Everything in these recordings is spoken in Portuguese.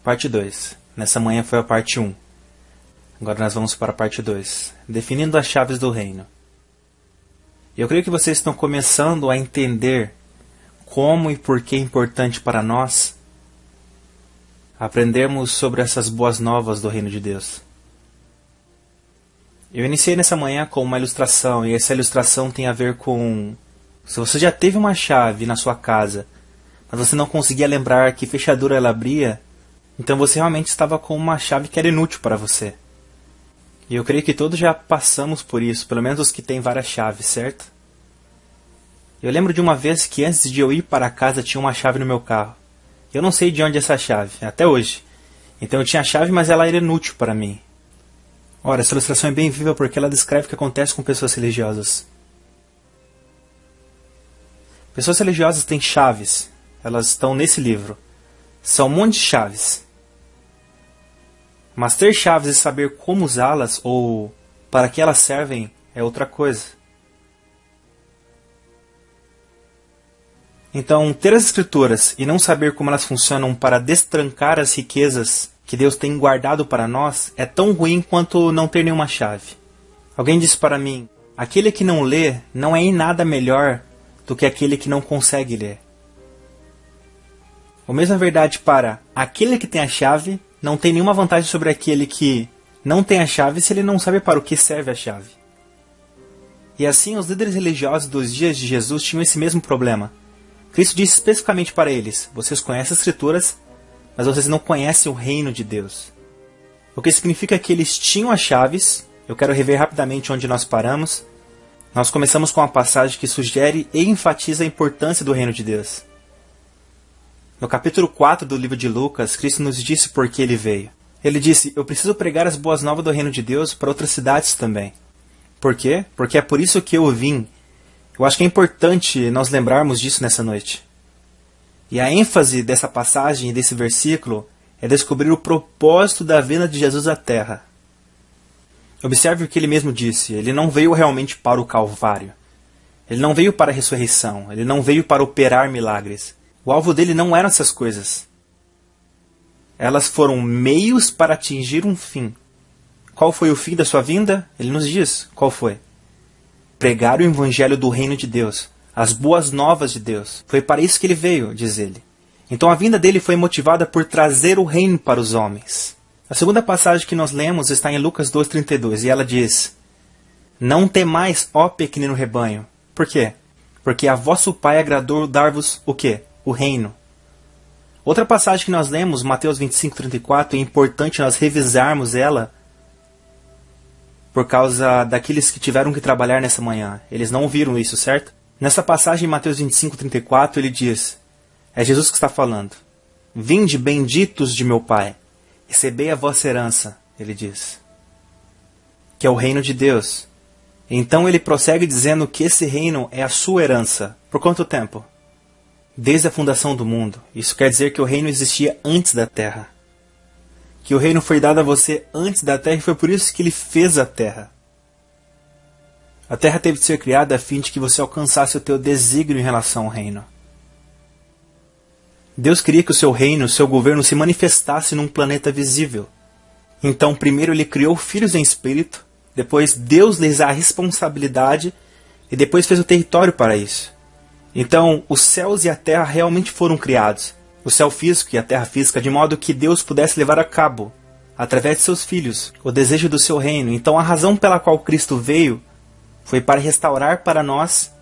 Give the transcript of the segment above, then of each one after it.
Parte 2. Nessa manhã foi a parte 1. Agora nós vamos para a parte 2. Definindo as chaves do reino. Eu creio que vocês estão começando a entender como e por que é importante para nós aprendermos sobre essas boas novas do reino de Deus. Eu iniciei nessa manhã com uma ilustração, e essa ilustração tem a ver com... Se você já teve uma chave na sua casa, mas você não conseguia lembrar que fechadura ela abria, então você realmente estava com uma chave que era inútil para você. E eu creio que todos já passamos por isso, pelo menos os que têm várias chaves, certo? Eu lembro de uma vez que antes de eu ir para casa tinha uma chave no meu carro. Eu não sei de onde é essa chave, até hoje. Então eu tinha a chave, mas ela era inútil para mim. Ora, essa ilustração é bem viva porque ela descreve o que acontece com pessoas religiosas. Pessoas religiosas têm chaves. Elas estão nesse livro. São um monte de chaves. Mas ter chaves e saber como usá-las ou para que elas servem é outra coisa. Então, ter as escrituras e não saber como elas funcionam para destrancar as riquezas que Deus tem guardado para nós é tão ruim quanto não ter nenhuma chave. Alguém disse para mim, aquele que não lê não é em nada melhor do que aquele que não consegue ler. A mesma verdade para aquele que tem a chave não tem nenhuma vantagem sobre aquele que não tem a chave se ele não sabe para o que serve a chave. E assim os líderes religiosos dos dias de Jesus tinham esse mesmo problema. Cristo disse especificamente para eles, vocês conhecem as escrituras, mas vocês não conhecem o reino de Deus. O que significa que eles tinham as chaves. Eu quero rever rapidamente onde nós paramos. Nós começamos com uma passagem que sugere e enfatiza a importância do reino de Deus. No capítulo 4 do livro de Lucas, Cristo nos disse por que ele veio. Ele disse, eu preciso pregar as boas novas do reino de Deus para outras cidades também. Por quê? Porque é por isso que eu vim. Eu acho que é importante nós lembrarmos disso nessa noite. E a ênfase dessa passagem e desse versículo é descobrir o propósito da vinda de Jesus à Terra. Observe o que ele mesmo disse. Ele não veio realmente para o Calvário. Ele não veio para a ressurreição. Ele não veio para operar milagres. O alvo dele não eram essas coisas. Elas foram meios para atingir um fim. Qual foi o fim da sua vinda? Ele nos diz. Qual foi? Pregar o evangelho do reino de Deus. As boas novas de Deus. Foi para isso que ele veio, diz ele. Então a vinda dele foi motivada por trazer o reino para os homens. A segunda passagem que nós lemos está em Lucas 2,32 e ela diz: Não temais, ó pequenino rebanho. Por quê? Porque a vosso Pai agradou dar-vos o quê? O reino. Outra passagem que nós lemos, Mateus 25,34, é importante nós revisarmos ela por causa daqueles que tiveram que trabalhar nessa manhã. Eles não ouviram isso, certo? Nessa passagem, em Mateus 25,34, ele diz, é Jesus que está falando, Vinde, benditos de meu Pai, recebei a vossa herança, ele diz, que é o reino de Deus. Então ele prossegue dizendo que esse reino é a sua herança. Por quanto tempo? Desde a fundação do mundo. Isso quer dizer que o reino existia antes da terra. Que o reino foi dado a você antes da terra e foi por isso que ele fez a terra. A terra teve de ser criada a fim de que você alcançasse o teu desígnio em relação ao reino. Deus queria que o seu reino, o seu governo se manifestasse num planeta visível. Então primeiro ele criou filhos em espírito, depois Deus lhes dá a responsabilidade e depois fez o território para isso. Então os céus e a terra realmente foram criados. O céu físico e a terra física, de modo que Deus pudesse levar a cabo, através de seus filhos, o desejo do seu reino. Então a razão pela qual Cristo veio foi para restaurar para nós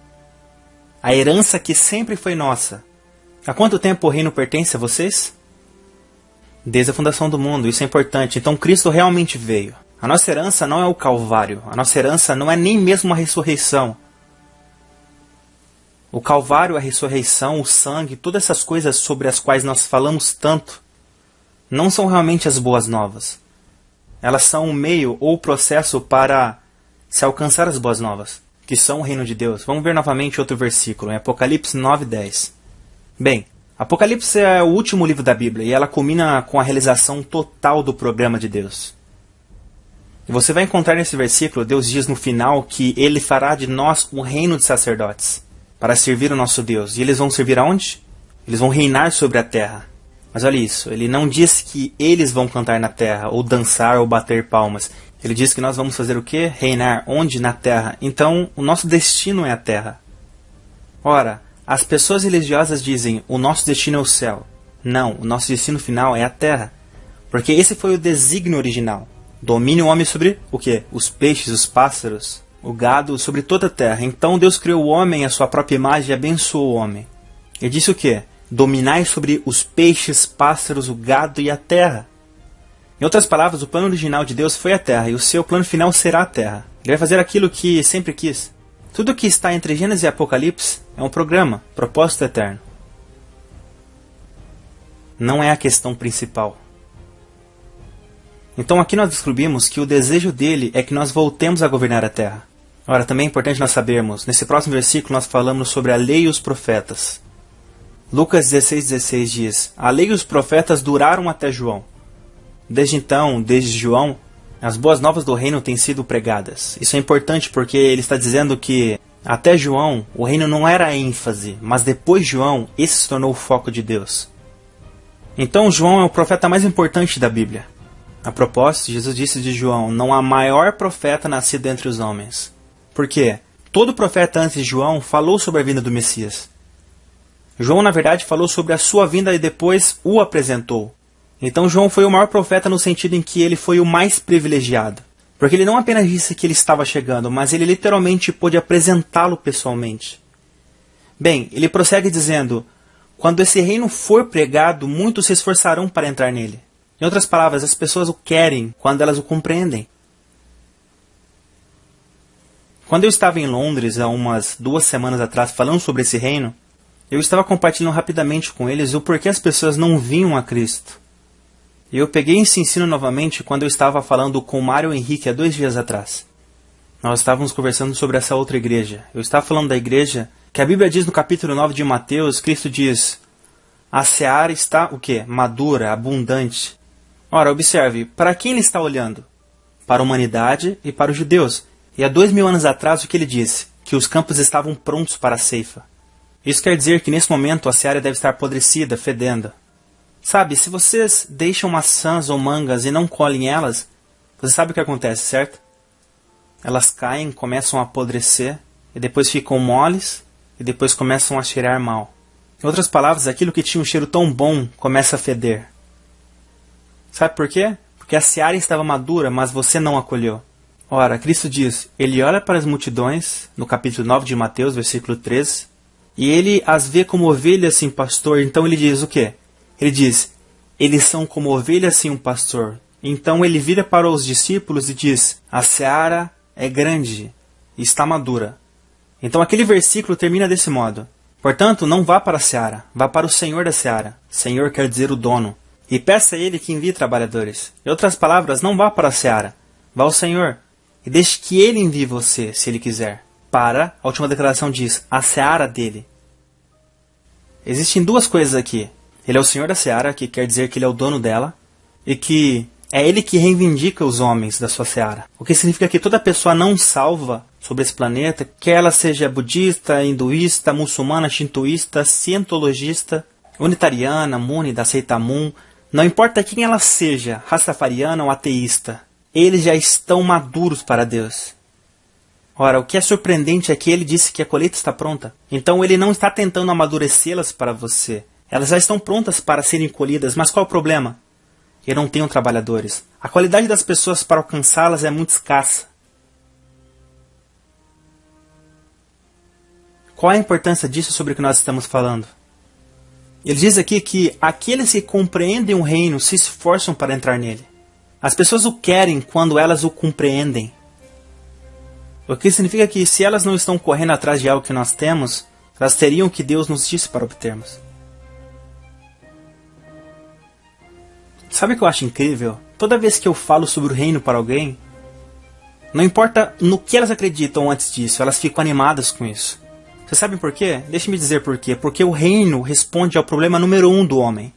a herança que sempre foi nossa. Há quanto tempo o reino pertence a vocês? Desde a fundação do mundo, isso é importante. Então Cristo realmente veio. A nossa herança não é o Calvário. A nossa herança não é nem mesmo a ressurreição. O Calvário, a ressurreição, o sangue, todas essas coisas sobre as quais nós falamos tanto, não são realmente as boas novas. Elas são um meio ou processo para se alcançar as boas novas, que são o reino de Deus. Vamos ver novamente outro versículo, em Apocalipse 9:10. Bem, Apocalipse é o último livro da Bíblia e ela culmina com a realização total do programa de Deus. E você vai encontrar nesse versículo, Deus diz no final que Ele fará de nós um reino de sacerdotes para servir o nosso Deus. E eles vão servir aonde? Eles vão reinar sobre a terra. Mas olha isso, ele não diz que eles vão cantar na terra, ou dançar, ou bater palmas. Ele diz que nós vamos fazer o quê? Reinar. Onde? Na terra. Então, o nosso destino é a terra. Ora, as pessoas religiosas dizem, o nosso destino é o céu. Não, o nosso destino final é a terra. Porque esse foi o desígnio original. Domine o homem sobre o quê? Os peixes, os pássaros, o gado, sobre toda a terra. Então Deus criou o homem à sua própria imagem e abençoou o homem. Ele disse o quê? Dominai sobre os peixes, pássaros, o gado e a terra. Em outras palavras, o plano original de Deus foi a terra, e o seu plano final será a terra. Ele vai fazer aquilo que sempre quis. Tudo que está entre Gênesis e Apocalipse é um programa, propósito eterno. Não é a questão principal. Então aqui nós descobrimos que o desejo dele é que nós voltemos a governar a terra. Ora, também é importante nós sabermos, nesse próximo versículo nós falamos sobre a lei e os profetas. Lucas 16,16 diz, a lei e os profetas duraram até João. Desde então, desde João, as boas novas do reino têm sido pregadas. Isso é importante porque ele está dizendo que até João, o reino não era a ênfase, mas depois de João, esse se tornou o foco de Deus. Então João é o profeta mais importante da Bíblia. A propósito, Jesus disse de João, não há maior profeta nascido entre os homens. Por quê? Todo profeta antes de João falou sobre a vinda do Messias. João, na verdade, falou sobre a sua vinda e depois o apresentou. Então João foi o maior profeta no sentido em que ele foi o mais privilegiado. Porque ele não apenas disse que ele estava chegando, mas ele literalmente pôde apresentá-lo pessoalmente. Bem, ele prossegue dizendo, quando esse reino for pregado, muitos se esforçarão para entrar nele. Em outras palavras, as pessoas o querem quando elas o compreendem. Quando eu estava em Londres, há umas 2 semanas atrás, falando sobre esse reino, eu estava compartilhando rapidamente com eles o porquê as pessoas não vinham a Cristo. E eu peguei esse ensino novamente quando eu estava falando com o Mário Henrique há 2 dias atrás. Nós estávamos conversando sobre essa outra igreja. Eu estava falando da igreja que a Bíblia diz no capítulo 9 de Mateus, Cristo diz, a seara está o quê? Madura, abundante. Ora, observe, para quem ele está olhando? Para a humanidade e para os judeus. E há 2000 anos atrás o que ele disse? Que os campos estavam prontos para a ceifa. Isso quer dizer que nesse momento a seara deve estar apodrecida, fedendo. Sabe, se vocês deixam maçãs ou mangas e não colhem elas, você sabe o que acontece, certo? Elas caem, começam a apodrecer, e depois ficam moles, e depois começam a cheirar mal. Em outras palavras, aquilo que tinha um cheiro tão bom começa a feder. Sabe por quê? Porque a seara estava madura, mas você não a colheu. Ora, Cristo diz, ele olha para as multidões, no capítulo 9 de Mateus, versículo 13, e ele as vê como ovelhas sem pastor, então ele diz o quê? Ele diz, eles são como ovelhas sem um pastor. Então ele vira para os discípulos e diz, a seara é grande e está madura. Então aquele versículo termina desse modo. Portanto, não vá para a seara, vá para o Senhor da seara. Senhor quer dizer o dono. E peça a ele que envie trabalhadores. Em outras palavras, não vá para a seara, vá ao Senhor. E deixe que ele envie você, se ele quiser. Para, a última declaração diz, a seara dele. Existem 2 coisas aqui. Ele é o Senhor da seara, que quer dizer que ele é o dono dela, e que é ele que reivindica os homens da sua seara. O que significa que toda pessoa não salva sobre esse planeta, quer ela seja budista, hinduísta, muçulmana, shintoísta, cientologista, unitariana, múnida, aceitamum, não importa quem ela seja, rastafariana ou ateísta, eles já estão maduros para Deus. Ora, o que é surpreendente é que ele disse que a colheita está pronta. Então ele não está tentando amadurecê-las para você. Elas já estão prontas para serem colhidas, mas qual é o problema? Eu não tenho trabalhadores. A qualidade das pessoas para alcançá-las é muito escassa. Qual é a importância disso sobre o que nós estamos falando? Ele diz aqui que aqueles que compreendem o reino se esforçam para entrar nele. As pessoas o querem quando elas o compreendem. O que significa que se elas não estão correndo atrás de algo que nós temos, elas teriam o que Deus nos disse para obtermos. Sabe o que eu acho incrível? Toda vez que eu falo sobre o reino para alguém, não importa no que elas acreditam antes disso, elas ficam animadas com isso. Você sabe por quê? Deixe-me dizer por quê. Porque o reino responde ao problema número 1 do homem.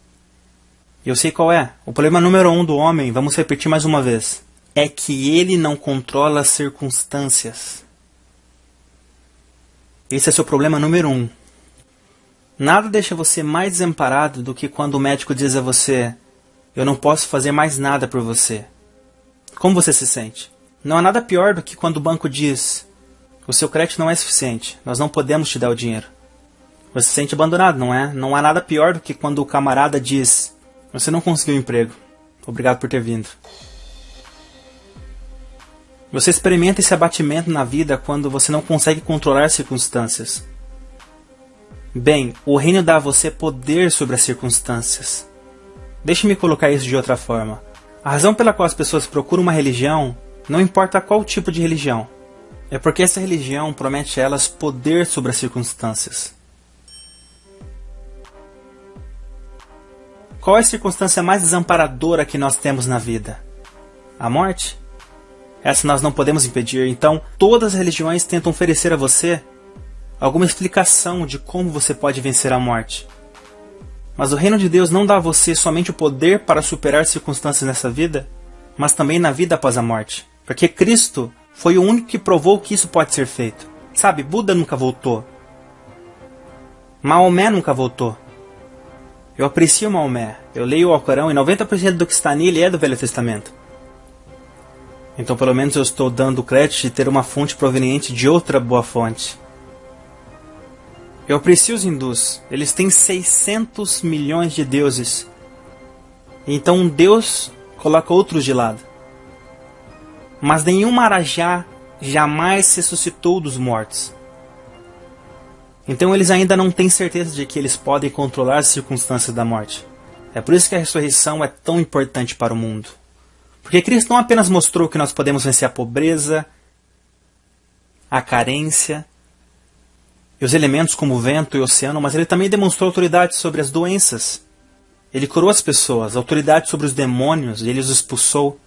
Eu sei qual é. O problema número 1 do homem, vamos repetir mais uma vez, é que ele não controla as circunstâncias. Esse é seu problema número 1. Nada deixa você mais desamparado do que quando o médico diz a você: eu não posso fazer mais nada por você. Como você se sente? Não há nada pior do que quando o banco diz: o seu crédito não é suficiente, nós não podemos te dar o dinheiro. Você se sente abandonado, não é? Não há nada pior do que quando o camarada diz: você não conseguiu um emprego, obrigado por ter vindo. Você experimenta esse abatimento na vida quando você não consegue controlar as circunstâncias. Bem, o reino dá a você poder sobre as circunstâncias. Deixe-me colocar isso de outra forma. A razão pela qual as pessoas procuram uma religião, não importa qual tipo de religião, é porque essa religião promete a elas poder sobre as circunstâncias. Qual é a circunstância mais desamparadora que nós temos na vida? A morte? Essa nós não podemos impedir, então todas as religiões tentam oferecer a você alguma explicação de como você pode vencer a morte. Mas o reino de Deus não dá a você somente o poder para superar circunstâncias nessa vida, mas também na vida após a morte. Porque Cristo foi o único que provou que isso pode ser feito. Sabe, Buda nunca voltou. Maomé nunca voltou. Eu aprecio Maomé. Eu leio o Alcorão e 90% do que está nele é do Velho Testamento. Então pelo menos eu estou dando o crédito de ter uma fonte proveniente de outra boa fonte. Eu aprecio os hindus. Eles têm 600 milhões de deuses. Então um deus coloca outros de lado. Mas nenhum marajá jamais ressuscitou dos mortos. Então eles ainda não têm certeza de que eles podem controlar as circunstâncias da morte. É por isso que a ressurreição é tão importante para o mundo. Porque Cristo não apenas mostrou que nós podemos vencer a pobreza, a carência e os elementos como o vento e o oceano, mas ele também demonstrou autoridade sobre as doenças. Ele curou as pessoas, autoridade sobre os demônios, e ele os expulsou.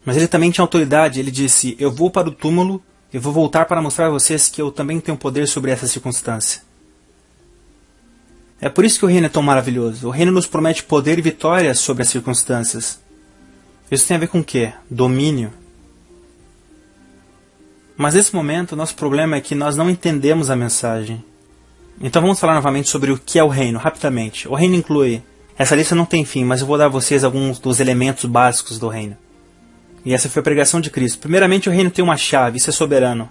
Mas ele também tinha autoridade, ele disse: eu vou para o túmulo e vou voltar para mostrar a vocês que eu também tenho poder sobre essa circunstância. É por isso que o reino é tão maravilhoso. O reino nos promete poder e vitória sobre as circunstâncias. Isso tem a ver com o quê? Domínio. Mas nesse momento, o nosso problema é que nós não entendemos a mensagem. Então vamos falar novamente sobre o que é o reino, rapidamente. O reino inclui... Essa lista não tem fim, mas eu vou dar a vocês alguns dos elementos básicos do reino. E essa foi a pregação de Cristo. Primeiramente, o reino tem uma chave, isso é soberano.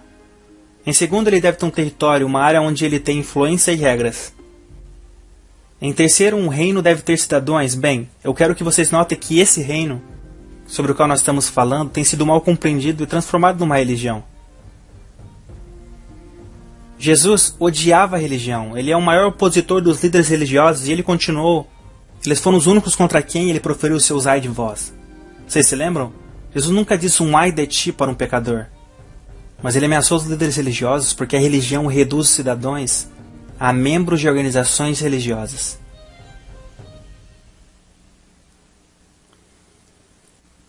Em segundo, ele deve ter um território, uma área onde ele tem influência e regras. Em terceiro, um reino deve ter cidadãos. Bem, eu quero que vocês notem que esse reino, sobre o qual nós estamos falando, tem sido mal compreendido e transformado numa religião. Jesus odiava a religião. Ele é o maior opositor dos líderes religiosos e ele continuou. Eles foram os únicos contra quem ele proferiu os seus ai de vós. Vocês se lembram? Jesus nunca disse um ai de ti para um pecador. Mas ele ameaçou os líderes religiosos porque a religião reduz os cidadãos a membros de organizações religiosas.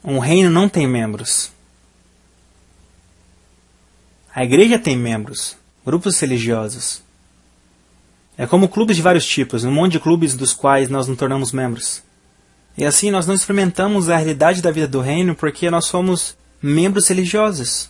Um reino não tem membros. A igreja tem membros, grupos religiosos. É como clubes de vários tipos, um monte de clubes dos quais nós nos tornamos membros. E assim nós não experimentamos a realidade da vida do reino porque nós somos membros religiosos.